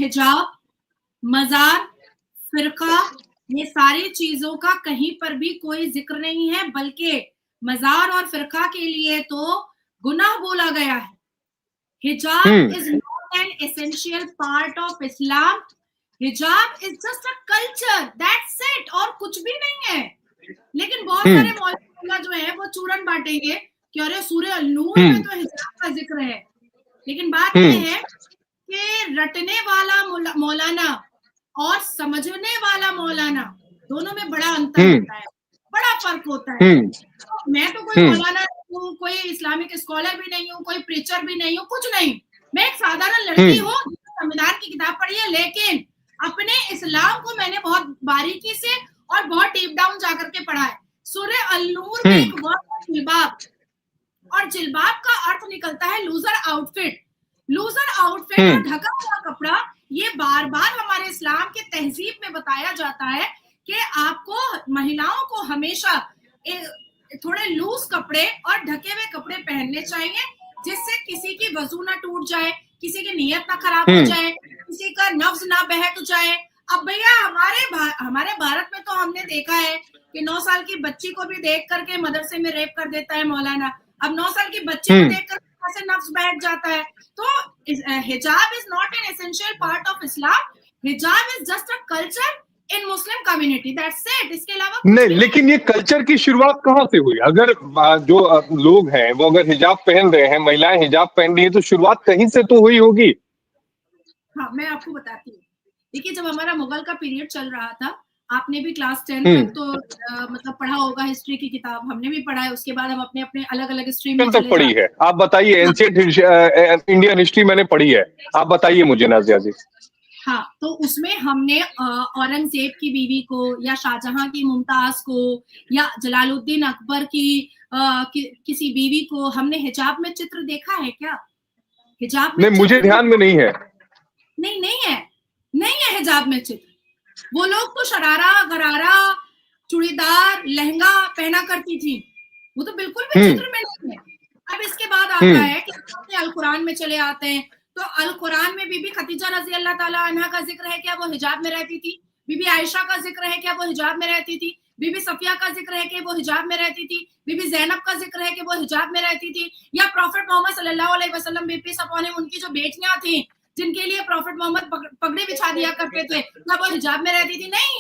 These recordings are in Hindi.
हिजाब, मजार, फिरका, ये सारी चीजों का कहीं पर भी कोई जिक्र नहीं है, बल्कि मजार और फिरका के लिए तो गुनाह बोला गया है। Hijab is not an essential part of Islam. Hijab is just a culture, that's it, और कुछ भी नहीं है। लेकिन बहुत सारे मौलवी जो है वो चूरन बांटेंगे कि अरे सूरह अल-नूर में तो हिजाब का जिक्र है। लेकिन बात यह है कि रटने वाला मौलाना और समझने वाला मौलाना, दोनों में बड़ा अंतर होता है, बड़ा फर्क होता है। तो मैं तो कोई मौलाना नहीं हूँ, कोई इस्लामिक स्कॉलर भी नहीं हूँ, कोई प्रीचर भी नहीं हूँ, कुछ नहीं। मैं एक साधारण लड़की हूँ जिसने संविधान की किताब पढ़ी है, लेकिन अपने इस्लाम को मैंने बहुत बारीकी से और बहुत डीप डाउन जाकर के पढ़ा है। सूरह अल-नूर में एक वर्ड है जिल्बाब, और जिल्बाब का अर्थ निकलता है लूजर आउटफिट। लूजर आउटफिट और ढका हुआ कपड़ा, ये बार बार हमारे इस्लाम के तहजीब में बताया जाता है कि आपको, महिलाओं को हमेशा थोड़े लूज कपड़े और ढके हुए कपड़े पहनने चाहिए, जिससे किसी की वजू ना टूट जाए, किसी की नीयत ना खराब हो जाए, किसी का नफ्स ना बहक जाए। अब भैया हमारे भारत में तो हमने देखा है कि 9 साल की बच्ची को भी देख करके मदरसे में रेप कर देता है मौलाना। अब 9 साल की बच्ची को देख कर कैसे नफ्स बैठ जाता है। तो hijab is not an essential part of Islam. Hijab is just a culture in Muslim community, that's it. इसके अलावा नहीं, लेकिन ये कल्चर की शुरुआत कहाँ से हुई? अगर जो लोग हैं वो अगर हिजाब पहन रहे हैं, महिलाएं हिजाब पहन रही है, तो शुरुआत कहीं से तो हुई होगी। हाँ, मैं आपको बताती हूँ। देखिए, जब हमारा मुगल का पीरियड चल रहा था, आपने भी क्लास 10 तक तो मतलब पढ़ा होगा हिस्ट्री की किताब, हमने भी पढ़ा है। उसके बाद हम अपने अपने अलग अलग स्ट्रीम में तक पढ़ी है। आप बताइए, एंशिएंट इंडियन हिस्ट्री मैंने पढ़ी है, आप बताइए मुझे नाज़िया जी। हाँ, तो उसमें हमने औरंगजेब की बीवी को, या शाहजहां की मुमताज को, या जलालुद्दीन अकबर की किसी बीवी को हमने हिजाब में चित्र देखा है क्या? हिजाब में नहीं, मुझे ध्यान में नहीं है। नहीं है हिजाब में चित्र। वो लोग तो शरारा, गरारा, चूड़ीदार, लहंगा पहना करती थी, वो तो बिल्कुल भी चित्र में नहीं है। अब इसके बाद आता है कि अपने अल कुरान में चले आते हैं, तो अल कुरान में बीबी खदीजा रजी अल्लाह ताला अन्हा का जिक्र है क्या? वो हिजाब में रहती थी। बीबी आयशा का जिक्र है क्या? वो हिजाब में रहती थी। बीबी सफिया का जिक्र है कि वो हिजाब में रहती थी। बीबी जैनब का जिक्र है कि वो हिजाब में रहती थी। या प्रॉफिट मोहम्मद सल्लल्लाहु अलैहि वसल्लम, पीस अपॉन हिम, उनकी जो बेटियां थी जिनके लिए प्रॉफिट मोहम्मद पगड़ी बिछा दिया करते थे, क्या वो हिजाब में रहती थी? नहीं,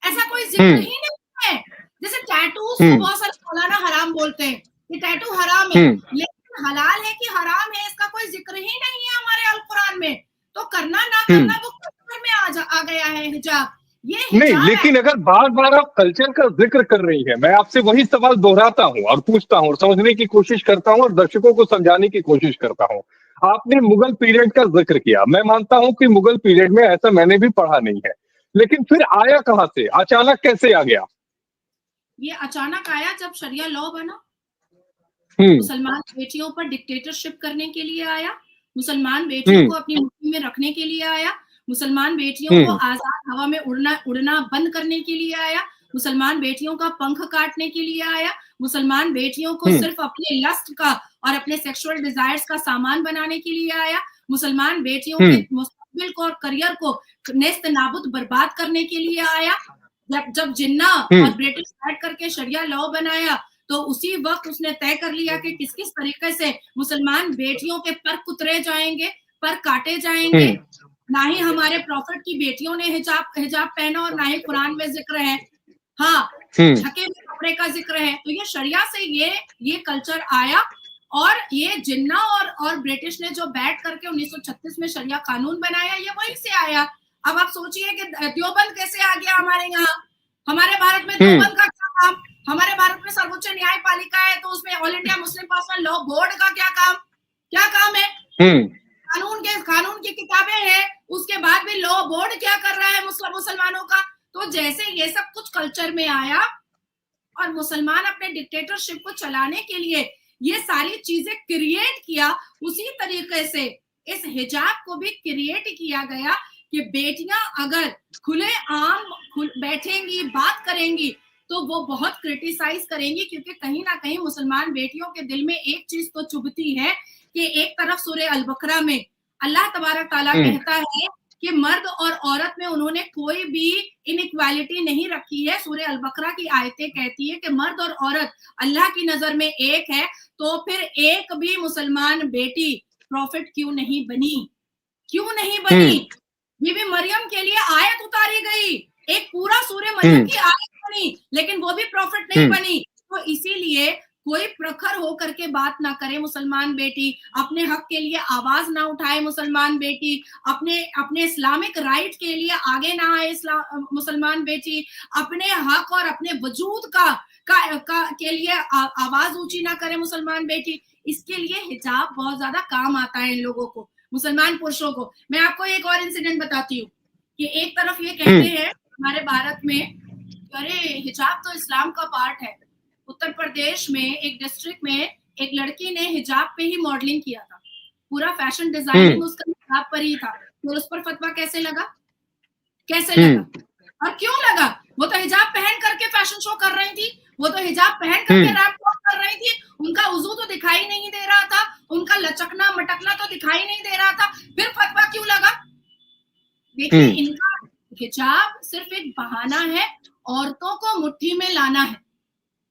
ऐसा कोई जिक्र ही नहीं है। जैसे टैटूज को बहुत सारे मौलाना हराम बोलते हैं, ये टैटू हराम है, लेकिन हलाल है कि हराम है इसका कोई जिक्र ही नहीं है हमारे अल कुरान में। तो करना ना करना वो कल्चर में आ गया है हिजाब। ये नहीं, लेकिन अगर बार बार आप कल्चर का जिक्र कर रही हैं, मैं आपसे वही सवाल दोहराता हूं और पूछता हूं और समझने की कोशिश करता हूं और दर्शकों को समझाने की कोशिश करता हूं। आपने मुगल पीरियड का जिक्र किया, मैं मानता हूं कि मुगल पीरियड में ऐसा मैंने भी पढ़ा नहीं है, लेकिन फिर आया कहां से, अचानक कैसे आ गया? ये अचानक आया जब शरिया लॉ बना। मुसलमान बेटियों पर डिक्टेटरशिप करने के लिए आया, मुसलमान बेटियों को अपनी मुट्ठी में रखने के लिए आया, मुसलमान बेटियों को आजाद हवा में उड़ना बंद करने के लिए आया, मुसलमान बेटियों का पंख काटने के लिए आया, मुसलमान बेटियों को सिर्फ अपने लस्ट का और अपने सेक्सुअल डिजायर्स का सामान बनाने के लिए आया, मुसलमान बेटियों के मुस्तकबिल को और करियर को नेस्त नाबुद बर्बाद करने के लिए आया। जब जिन्ना और ब्रिटिश बैठ करके शरिया लॉ बनाया, तो उसी वक्त उसने तय कर लिया कि किस किस तरीके से मुसलमान बेटियों के पर कुतरे जाएंगे, पर काटे जाएंगे। ना ही हमारे प्रॉफिट की बेटियों ने हिजाब पहना और ना ही कुरान में जिक्र है। हाँ, ढके हुए कपड़े का जिक्र है। तो ये शरिया से ये कल्चर आया, और ये जिन्ना और ब्रिटिश ने जो बैठ करके 1936 में शरिया कानून बनाया, ये वहीं से आया। अब आप सोचिए कि देवबंद कैसे आ गया हमारे यहाँ। हमारे भारत में देवबंद का क्या काम? हमारे भारत में सर्वोच्च न्यायपालिका है, तो उसमें all India Muslim personal law board का क्या काम है? कानून की किताबें हैं, उसके बाद भी लॉ बोर्ड क्या कर रहा है मुसलमानों का? तो जैसे ये सब कुछ कल्चर में आया और मुसलमान अपने डिक्टेटरशिप को चलाने के लिए ये सारी चीजें क्रिएट किया, उसी तरीके से इस हिजाब को भी क्रिएट किया गया कि बेटियां अगर खुले आम बैठेंगी, बात करेंगी, तो वो बहुत क्रिटिसाइज करेंगी, क्योंकि कहीं ना कहीं मुसलमान बेटियों के दिल में एक चीज तो चुभती है कि एक तरफ सूरह अल बकरा में अल्लाह तबारक ताला कहता है कि मर्द और औरत में उन्होंने कोई भी इनइक्वालिटी नहीं रखी है। सूरह अल बकरा की आयतें कहती है कि मर्द और औरत अल्लाह की नजर में एक है, तो फिर एक भी मुसलमान बेटी प्रॉफिट क्यों नहीं बनी? क्यों नहीं बनी? बीबी मरियम के लिए आयत उतारी गई, एक पूरा सूरह मरियम की आयत बनी, लेकिन वो भी प्रॉफिट नहीं बनी। तो इसीलिए कोई प्रखर होकर के बात ना करे मुसलमान बेटी, अपने हक के लिए आवाज ना उठाए मुसलमान बेटी, अपने इस्लामिक राइट के लिए आगे ना आए मुसलमान बेटी, अपने हक और अपने वजूद के लिए आवाज ऊंची ना करे मुसलमान बेटी। इसके लिए हिजाब बहुत ज्यादा काम आता है इन लोगों को, मुसलमान पुरुषों को। मैं आपको एक और इंसिडेंट बताती हूँ कि एक तरफ ये कहते हैं हमारे भारत में, अरे हिजाब तो इस्लाम का पार्ट है। उत्तर प्रदेश में एक डिस्ट्रिक्ट में एक लड़की ने हिजाब पे ही मॉडलिंग किया था, पूरा फैशन डिजाइनिंग उसका हिजाब पर ही था। तो उस पर फतवा कैसे लगा? कैसे लगा? और क्यों लगा? वो तो हिजाब पहन करके फैशन शो कर रही थी, वो तो हिजाब पहन करके रैप कर रही थी, उनका उजू तो दिखाई नहीं दे रहा था, उनका लचकना मटकना तो दिखाई नहीं दे रहा था, फिर फतवा क्यों लगा? देखिए, इनका हिजाब सिर्फ एक बहाना है औरतों को मुट्ठी में लाना है,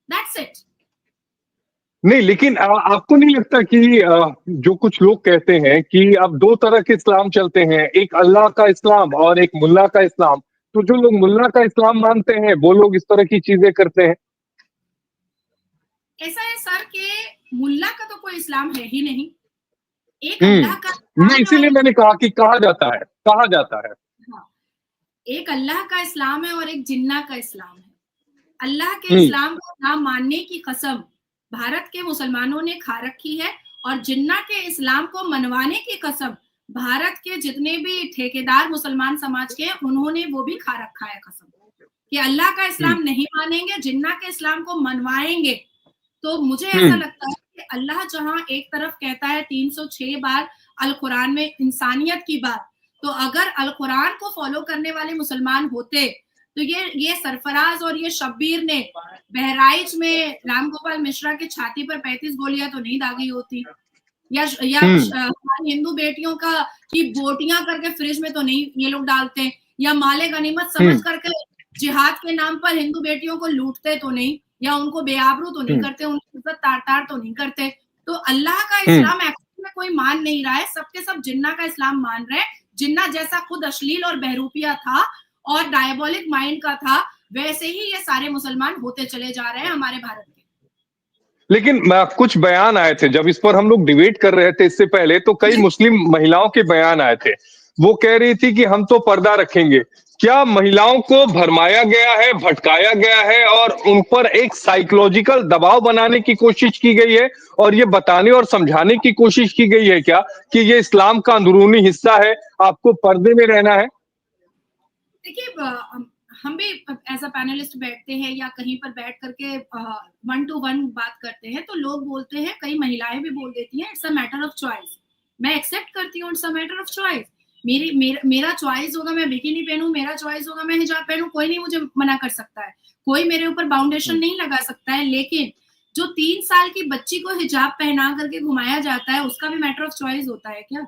दैट्स इट। नहीं, लेकिन आपको नहीं लगता कि जो कुछ लोग कहते हैं कि अब दो तरह के इस्लाम चलते हैं, एक अल्लाह का इस्लाम और एक मुल्ला का इस्लाम, तो जो लोग मुल्ला का इस्लाम मानते हैं वो लोग इस तरह की चीजें करते हैं? ऐसा है सर कि मुल्ला का तो कोई इस्लाम है ही नहीं, एक अल्लाह का नहीं, इसीलिए मैंने कहा कि कहा जाता है। हाँ, एक अल्लाह का इस्लाम है और एक जिन्ना का इस्लाम है। अल्लाह के इस्लाम को ना मानने की कसम भारत के मुसलमानों ने खा रखी है, और जिन्ना के इस्लाम को मनवाने की कसम भारत के जितने भी ठेकेदार मुसलमान समाज के उन्होंने वो भी खा रखा है कसम, कि अल्लाह का इस्लाम नहीं मानेंगे, जिन्ना के इस्लाम को मनवाएंगे। तो मुझे ऐसा लगता है कि अल्लाह जहां एक तरफ कहता है 306 बार अल कुरान में इंसानियत की बात, तो अगर अल कुरान को फॉलो करने वाले मुसलमान होते तो ये सरफराज और ये शब्बीर ने बहराइच में राम गोपाल मिश्रा के छाती पर 35 गोलियां तो नहीं दागी होती, या हमारी हिंदू बेटियों की बोटियां करके फ्रिज में तो नहीं ये लोग डालते, या माले गनीमत समझ करके जिहाद के नाम पर हिंदू बेटियों को लूटते तो नहीं, या उनको बेआबरू तो नहीं करते, उनकी इज्जत तार तो नहीं करते। तो अल्लाह का इस्लाम एक्चुअली में कोई मान नहीं रहा है, सबके सब जिन्ना का इस्लाम मान रहे हैं। जिन्ना जैसा खुद अश्लील और बहरूपिया था और डायबोलिक माइंड का था, वैसे ही ये सारे मुसलमान होते चले जा रहे हैं हमारे भारत के। लेकिन कुछ बयान आए थे जब इस पर हम लोग डिबेट कर रहे थे इससे पहले, तो कई मुस्लिम महिलाओं के बयान आए थे। वो कह रही थी कि हम तो पर्दा रखेंगे। क्या महिलाओं को भरमाया गया है, भटकाया गया है और उन पर एक साइकोलॉजिकल दबाव बनाने की कोशिश की गई है, और ये बताने और समझाने की कोशिश की गई है क्या कि ये इस्लाम का अंदरूनी हिस्सा है, आपको पर्दे में रहना है? देखिए, हम भी एज अ पैनलिस्ट बैठते हैं या कहीं पर बैठ करके 1 to 1 बात करते हैं, तो लोग बोलते हैं, कई महिलाएं भी बोल देती हैं, it's a matter of choice. मैं एक्सेप्ट करती हूँ, it's a matter of choice. मेरा चॉइस होगा मैं बिकिनी पहनूं, मेरा चॉइस होगा मैं हिजाब पहनूं, कोई नहीं मुझे मना कर सकता है, कोई मेरे ऊपर बाउंडेशन नहीं लगा सकता है। लेकिन जो 3 साल की बच्ची को हिजाब पहना करके घुमाया जाता है, उसका भी मैटर ऑफ चॉइस होता है क्या?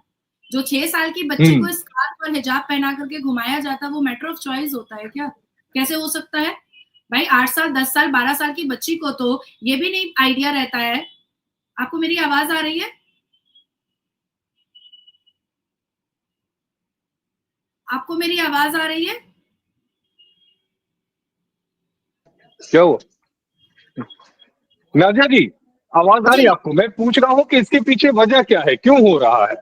जो 6 साल की बच्ची को स्कार्फ और हिजाब पहना करके घुमाया जाता है, वो मैटर ऑफ चॉइस होता है क्या? कैसे हो सकता है भाई? 8 साल 10 साल 12 साल की बच्ची को तो ये भी नहीं आइडिया रहता है। आपको मेरी आवाज आ रही है? आपको मेरी आवाज आ रही है? क्या हुआ नाजिया जी, आवाज आ रही है आपको? मैं पूछ रहा हूँ कि इसके पीछे वजह क्या है, क्यों हो रहा है?